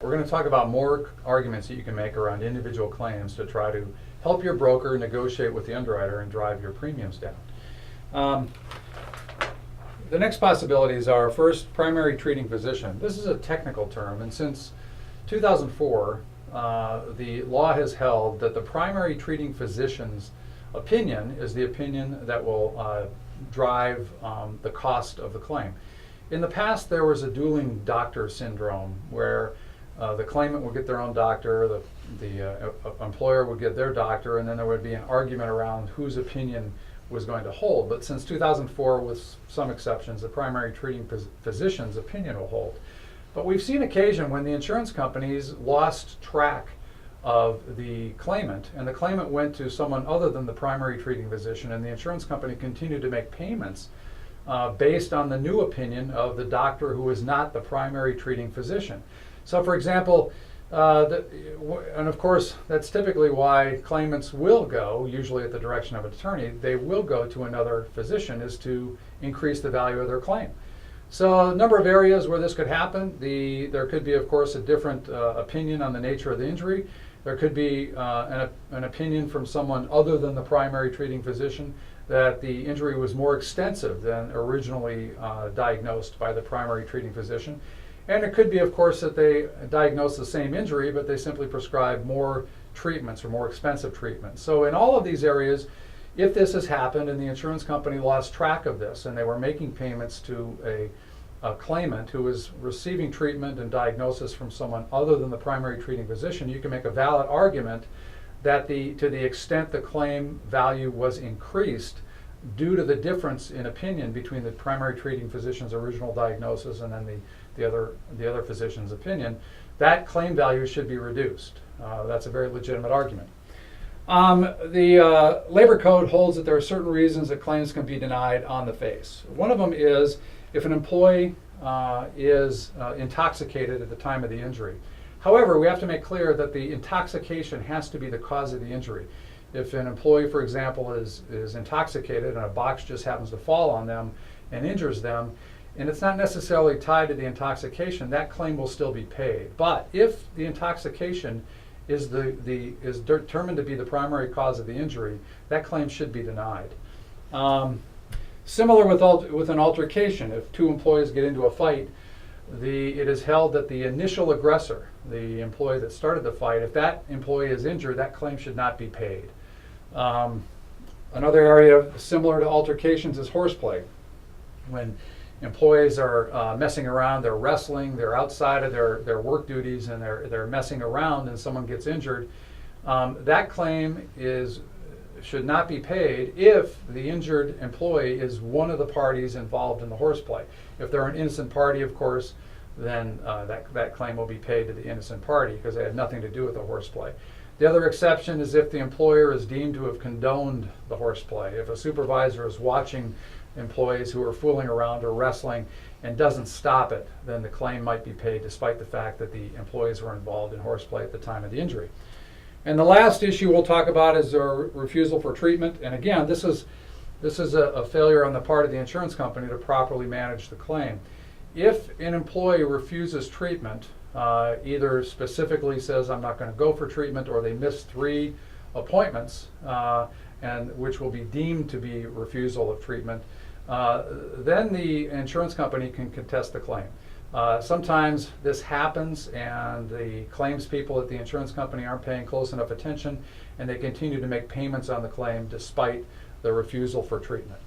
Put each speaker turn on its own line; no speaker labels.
We're going to talk about more arguments that you can make around individual claims to try to help your broker negotiate with the underwriter and drive your premiums down. The next possibilities are, first, primary treating physician. This is a technical term, and since 2004, the law has held that the primary treating physician's opinion is the opinion that will drive the cost of the claim. In the past, there was a dueling doctor syndrome where the claimant would get their own doctor, the employer would get their doctor, and then there would be an argument around whose opinion was going to hold. But since 2004, with some exceptions, the primary treating physician's opinion will hold. But we've seen occasion when the insurance companies lost track of the claimant, and the claimant went to someone other than the primary treating physician, and the insurance company continued to make payments based on the new opinion of the doctor who is not the primary treating physician. So for example, and of course that's typically why claimants will go, usually at the direction of an attorney, they will go to another physician, is to increase the value of their claim. So a number of areas where this could happen. There could be, of course, a different opinion on the nature of the injury. There could be an opinion from someone other than the primary treating physician that the injury was more extensive than originally diagnosed by the primary treating physician. And it could be, of course, that they diagnose the same injury, but they simply prescribe more treatments or more expensive treatments. So in all of these areas, if this has happened and the insurance company lost track of this and they were making payments to a claimant who was receiving treatment and diagnosis from someone other than the primary treating physician, you can make a valid argument that to the extent the claim value was increased due to the difference in opinion between the primary treating physician's original diagnosis and then the other physician's opinion, that claim value should be reduced. That's a very legitimate argument. The Labor Code holds that there are certain reasons that claims can be denied on the face. One of them is if an employee is intoxicated at the time of the injury. However, we have to make clear that the intoxication has to be the cause of the injury. If an employee, for example, is intoxicated and a box just happens to fall on them and injures them, and it's not necessarily tied to the intoxication, that claim will still be paid. But if the intoxication is determined to be the primary cause of the injury, that claim should be denied. Similar with an altercation, if two employees get into a fight, it is held that the initial aggressor, the employee that started the fight, if that employee is injured, that claim should not be paid. Another area similar to altercations is horseplay. When employees are messing around, they're wrestling, they're outside of their work duties, and they're messing around and someone gets injured, that claim should not be paid if the injured employee is one of the parties involved in the horseplay. If they're an innocent party, of course, then that claim will be paid to the innocent party because they had nothing to do with the horseplay. The other exception is if the employer is deemed to have condoned the horseplay. If a supervisor is watching employees who are fooling around or wrestling and doesn't stop it, then the claim might be paid despite the fact that the employees were involved in horseplay at the time of the injury. And the last issue we'll talk about is a refusal for treatment. And again, this is a failure on the part of the insurance company to properly manage the claim. If an employee refuses treatment, either specifically says I'm not going to go for treatment, or they miss 3 appointments, and which will be deemed to be refusal of treatment, then the insurance company can contest the claim. Sometimes this happens and the claims people at the insurance company aren't paying close enough attention and they continue to make payments on the claim despite the refusal for treatment.